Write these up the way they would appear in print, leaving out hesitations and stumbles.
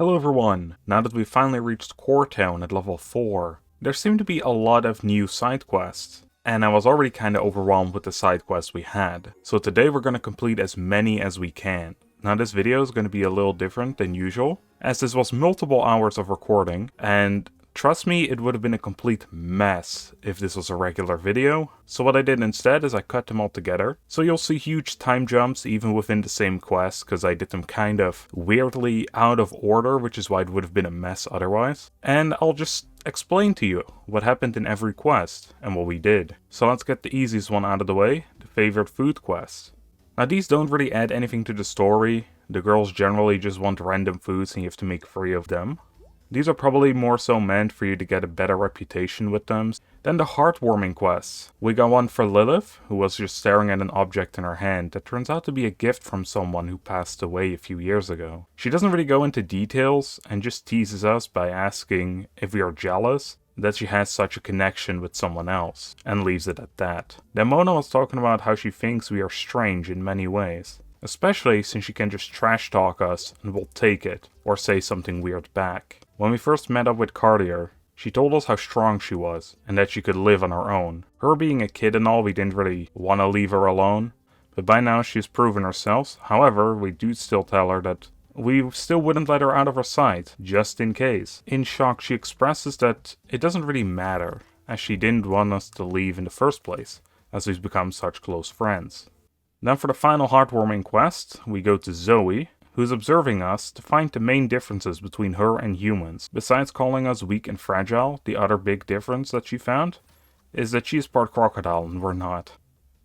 Hello everyone, now that we've finally reached Core Town at level 4, there seem to be a lot of new side quests, and I was already kinda overwhelmed with the side quests we had, so today we're gonna complete as many as we can. Now this video is gonna be a little different than usual, as this was multiple hours of recording, and trust me, it would have been a complete mess if this was a regular video. So what I did instead is I cut them all together. So you'll see huge time jumps even within the same quest, because I did them kind of weirdly out of order, which is why it would have been a mess otherwise. And I'll just explain to you what happened in every quest and what we did. So let's get the easiest one out of the way, the favorite food quest. Now these don't really add anything to the story. The girls generally just want random foods and you have to make 3 of them. These are probably more so meant for you to get a better reputation with them. Then the heartwarming quests. We got one for Lilith, who was just staring at an object in her hand that turns out to be a gift from someone who passed away a few years ago. She doesn't really go into details and just teases us by asking if we are jealous that she has such a connection with someone else, and leaves it at that. Then Mona was talking about how she thinks we are strange in many ways. Especially since she can just trash talk us and we'll take it, or say something weird back. When we first met up with Cartier, she told us how strong she was, and that she could live on her own. Her being a kid and all, we didn't really want to leave her alone, but by now she's proven herself. However, we do still tell her that we still wouldn't let her out of our sight, just in case. In shock, she expresses that it doesn't really matter, as she didn't want us to leave in the first place, as we've become such close friends. Then for the final heartwarming quest, we go to Zoe, who's observing us to find the main differences between her and humans. Besides calling us weak and fragile, the other big difference that she found is that she's part crocodile and we're not.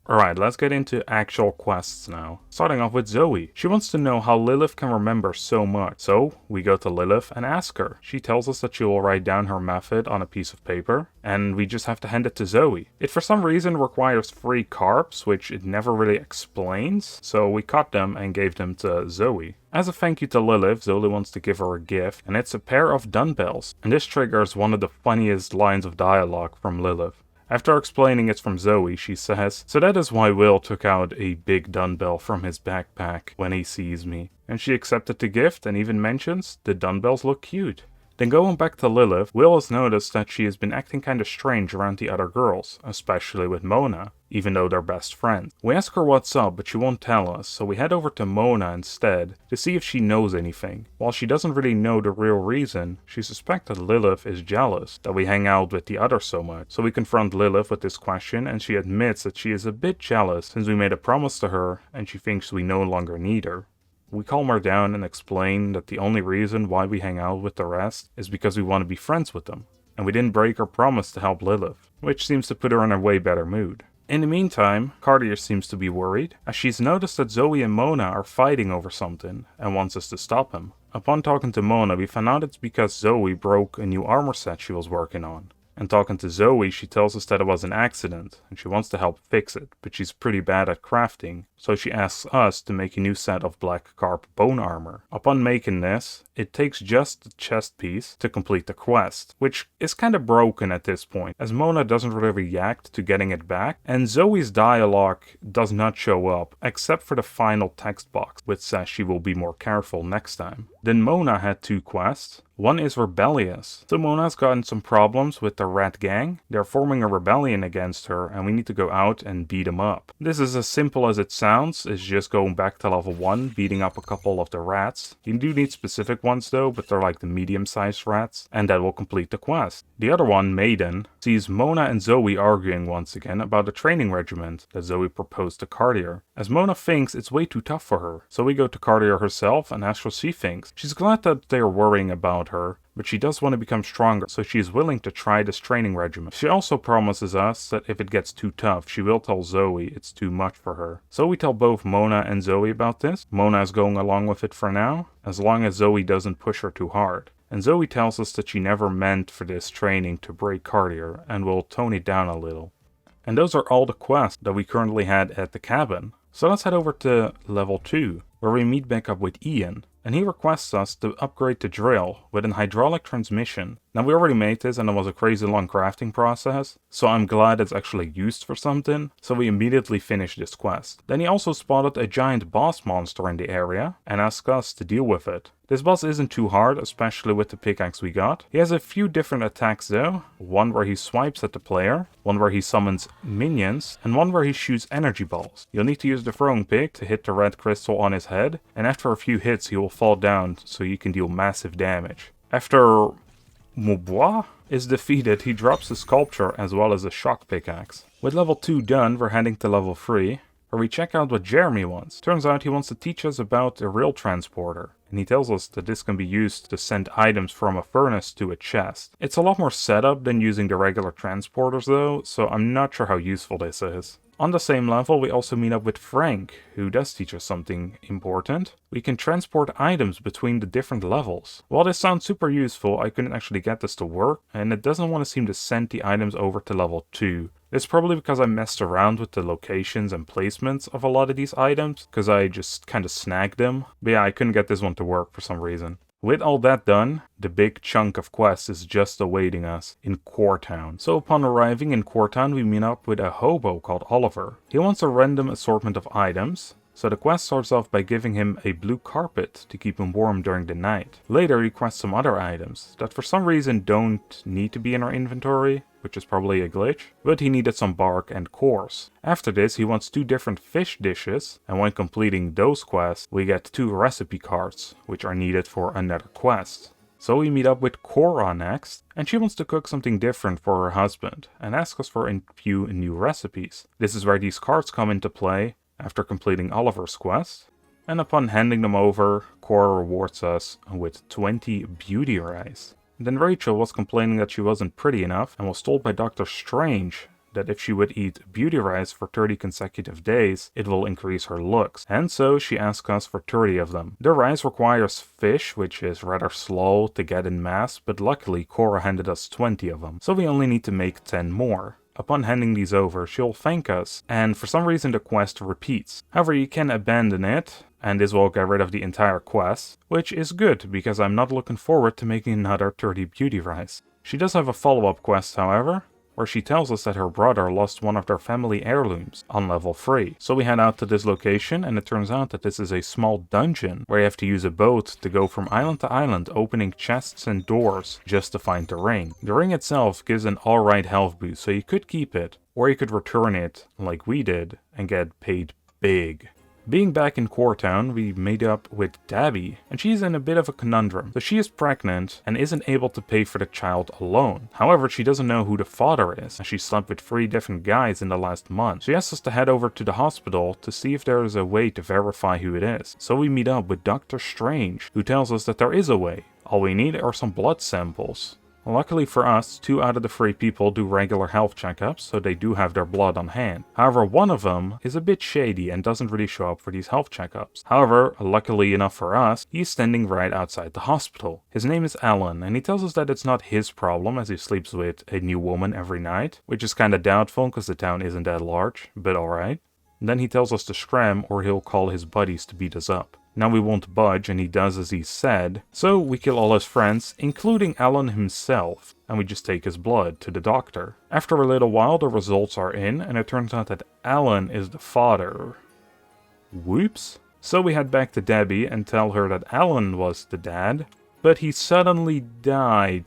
Alright, let's get into actual quests now. Starting off with Zoe. She wants to know how Lilith can remember so much. So, we go to Lilith and ask her. She tells us that she will write down her method on a piece of paper, and we just have to hand it to Zoe. It for some reason requires 3 carbs, which it never really explains, so we cut them and gave them to Zoe. As a thank you to Lilith, Zoe wants to give her a gift, and it's a pair of dumbbells. And this triggers one of the funniest lines of dialogue from Lilith. After explaining it's from Zoe, she says, "So that is why Will took out a big dumbbell from his backpack when he sees me." And she accepted the gift and even mentions, "The dumbbells look cute." Then going back to Lilith, Will has noticed that she has been acting kinda strange around the other girls, especially with Mona, even though they're best friends. We ask her what's up, but she won't tell us, so we head over to Mona instead to see if she knows anything. While she doesn't really know the real reason, she suspects that Lilith is jealous that we hang out with the others so much. So we confront Lilith with this question, and she admits that she is a bit jealous since we made a promise to her and she thinks we no longer need her. We calm her down and explain that the only reason why we hang out with the rest is because we want to be friends with them, and we didn't break our promise to help Lilith, which seems to put her in a way better mood. In the meantime, Cartier seems to be worried, as she's noticed that Zoe and Mona are fighting over something and wants us to stop him. Upon talking to Mona, we found out it's because Zoe broke a new armor set she was working on. And talking to Zoe, she tells us that it was an accident, and she wants to help fix it, but she's pretty bad at crafting, so she asks us to make a new set of black carp bone armor. Upon making this, it takes just the chest piece to complete the quest, which is kinda broken at this point, as Mona doesn't really react to getting it back, and Zoe's dialogue does not show up, except for the final text box, which says she will be more careful next time. Then Mona had 2 quests. One is rebellious. So Mona's gotten some problems with the rat gang. They're forming a rebellion against her and we need to go out and beat them up. This is as simple as it sounds. It's just going back to level 1, beating up a couple of the rats. You do need specific ones though, but they're like the medium-sized rats, and that will complete the quest. The other one, Maiden, sees Mona and Zoe arguing once again about a training regiment that Zoe proposed to Cartier, as Mona thinks it's way too tough for her. So we go to Cartier herself and ask what she thinks. She's glad that they're worrying about her, but she does want to become stronger, so she is willing to try this training regimen. She also promises us that if it gets too tough, she will tell Zoe it's too much for her. So we tell both Mona and Zoe about this. Mona is going along with it for now, as long as Zoe doesn't push her too hard. And Zoe tells us that she never meant for this training to break Cartier and will tone it down a little. And those are all the quests that we currently had at the cabin. So let's head over to level 2, where we meet back up with Ian. And he requests us to upgrade the drill with an hydraulic transmission. Now we already made this and it was a crazy long crafting process, so I'm glad it's actually used for something, so we immediately finished this quest. Then he also spotted a giant boss monster in the area and asked us to deal with it. This boss isn't too hard, especially with the pickaxe we got. He has a few different attacks though, one where he swipes at the player, one where he summons minions, and one where he shoots energy balls. You'll need to use the throwing pig to hit the red crystal on his head, and after a few hits he will fall down so you can deal massive damage. After Maubois is defeated, he drops the sculpture as well as a shock pickaxe. With level 2 done, we're heading to level 3, where we check out what Jeremy wants. Turns out he wants to teach us about a rail transporter, and he tells us that this can be used to send items from a furnace to a chest. It's a lot more setup than using the regular transporters though, so I'm not sure how useful this is. On the same level, we also meet up with Frank, who does teach us something important. We can transport items between the different levels. While this sounds super useful, I couldn't actually get this to work, and it doesn't want to seem to send the items over to level 2. It's probably because I messed around with the locations and placements of a lot of these items, because I just kind of snagged them. But yeah, I couldn't get this one to work for some reason. With all that done, the big chunk of quests is just awaiting us in Coretown. So upon arriving in Coretown, we meet up with a hobo called Oliver. He wants a random assortment of items, so the quest starts off by giving him a blue carpet to keep him warm during the night. Later he quests some other items that for some reason don't need to be in our inventory, which is probably a glitch, but he needed some bark and cores. After this he wants 2 different fish dishes, and when completing those quests we get 2 recipe cards, which are needed for another quest. So we meet up with Cora next, and she wants to cook something different for her husband, and asks us for a few new recipes. This is where these cards come into play, after completing Oliver's quest, and upon handing them over, Cora rewards us with 20 beauty rice. Then Rachel was complaining that she wasn't pretty enough, and was told by Dr. Strange that if she would eat beauty rice for 30 consecutive days, it will increase her looks, and so she asked us for 30 of them. The rice requires fish, which is rather slow to get in mass, but luckily Cora handed us 20 of them, so we only need to make 10 more. Upon handing these over, she'll thank us, and for some reason the quest repeats. However, you can abandon it, and this will get rid of the entire quest, which is good, because I'm not looking forward to making another 30 beauty rice. She does have a follow-up quest, however, where she tells us that her brother lost one of their family heirlooms on level 3. So we head out to this location, and it turns out that this is a small dungeon where you have to use a boat to go from island to island, opening chests and doors just to find the ring. The ring itself gives an alright health boost, so you could keep it, or you could return it like we did and get paid big. Being back in Coretown, we made up with Dabby, and she's in a bit of a conundrum. So she is pregnant and isn't able to pay for the child alone. However, she doesn't know who the father is, and she slept with 3 different guys in the last month. She asks us to head over to the hospital to see if there is a way to verify who it is. So we meet up with Dr. Strange, who tells us that there is a way. All we need are some blood samples. Luckily for us, 2 out of the 3 people do regular health checkups, so they do have their blood on hand. However, one of them is a bit shady and doesn't really show up for these health checkups. However, luckily enough for us, he's standing right outside the hospital. His name is Alan, and he tells us that it's not his problem as he sleeps with a new woman every night, which is kinda doubtful because the town isn't that large, but alright. Then he tells us to scram or he'll call his buddies to beat us up. Now we won't budge, and he does as he said, so we kill all his friends, including Alan himself, and we just take his blood to the doctor. After a little while the results are in, and it turns out that Alan is the father. Whoops. So we head back to Debbie and tell her that Alan was the dad, but he suddenly died.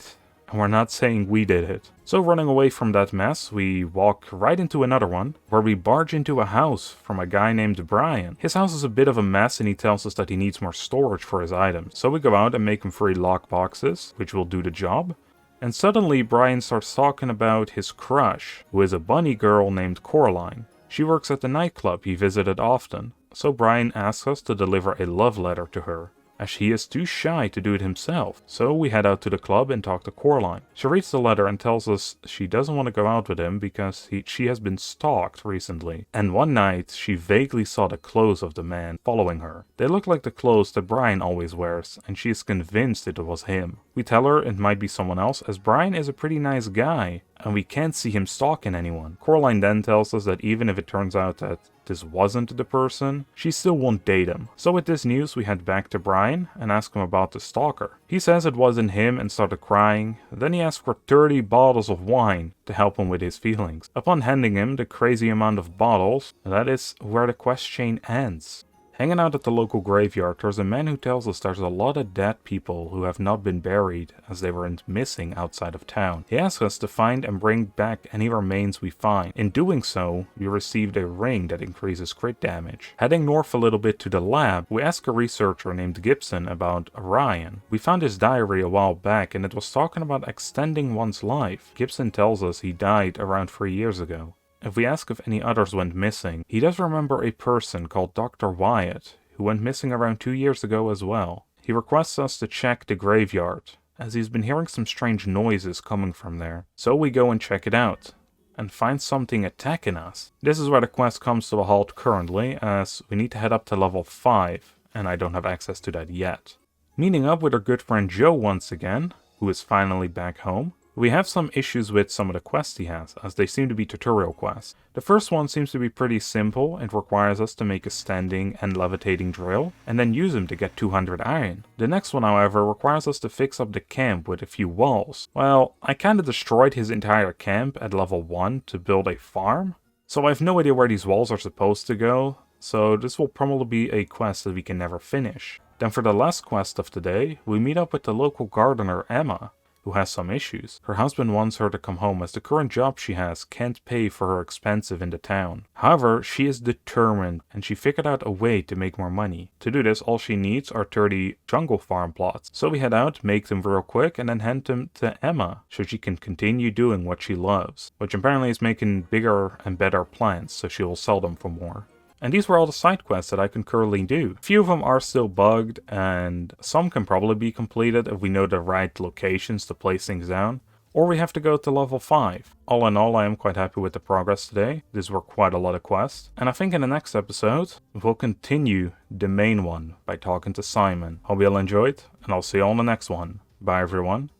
And we're not saying we did it. So running away from that mess, we walk right into another one, where we barge into a house from a guy named Brian. His house is a bit of a mess and he tells us that he needs more storage for his items. So we go out and make him 3 lockboxes, which will do the job. And suddenly Brian starts talking about his crush, who is a bunny girl named Coraline. She works at the nightclub he visited often. So Brian asks us to deliver a love letter to her, as he is too shy to do it himself. So we head out to the club and talk to Coraline. She reads the letter and tells us she doesn't want to go out with him because she has been stalked recently. And one night, she vaguely saw the clothes of the man following her. They look like the clothes that Brian always wears, and she is convinced it was him. We tell her it might be someone else, as Brian is a pretty nice guy, and we can't see him stalking anyone. Coraline then tells us that even if it turns out that this wasn't the person, she still won't date him. So with this news, we head back to Brian and ask him about the stalker. He says it wasn't him and started crying. Then he asks for 30 bottles of wine to help him with his feelings. Upon handing him the crazy amount of bottles, that is where the quest chain ends. Hanging out at the local graveyard, there's a man who tells us there's a lot of dead people who have not been buried as they were missing outside of town. He asks us to find and bring back any remains we find. In doing so, we received a ring that increases crit damage. Heading north a little bit to the lab, we ask a researcher named Gibson about Ryan. We found his diary a while back and it was talking about extending one's life. Gibson tells us he died around 3 years ago. If we ask if any others went missing, he does remember a person called Dr. Wyatt, who went missing around 2 years ago as well. He requests us to check the graveyard, as he's been hearing some strange noises coming from there. So we go and check it out, and find something attacking us. This is where the quest comes to a halt currently, as we need to head up to level 5, and I don't have access to that yet. Meeting up with our good friend Joe once again, who is finally back home. We have some issues with some of the quests he has, as they seem to be tutorial quests. The first one seems to be pretty simple and requires us to make a standing and levitating drill, and then use them to get 200 iron. The next one, however, requires us to fix up the camp with a few walls. Well, I kinda destroyed his entire camp at level 1 to build a farm, so I have no idea where these walls are supposed to go, so this will probably be a quest that we can never finish. Then for the last quest of the day, we meet up with the local gardener Emma, who has some issues. Her husband wants her to come home as the current job she has can't pay for her expensive in the town. However, she is determined and she figured out a way to make more money. To do this, all she needs are 30 jungle farm plots. So we head out, make them real quick, and then hand them to Emma so she can continue doing what she loves, which apparently is making bigger and better plants, so she will sell them for more. And these were all the side quests that I can currently do. A few of them are still bugged, and some can probably be completed if we know the right locations to place things down, or we have to go to level 5. All in all, I am quite happy with the progress today. These were quite a lot of quests, and I think in the next episode, we'll continue the main one by talking to Simon. Hope you all enjoyed, and I'll see you all in the next one. Bye everyone.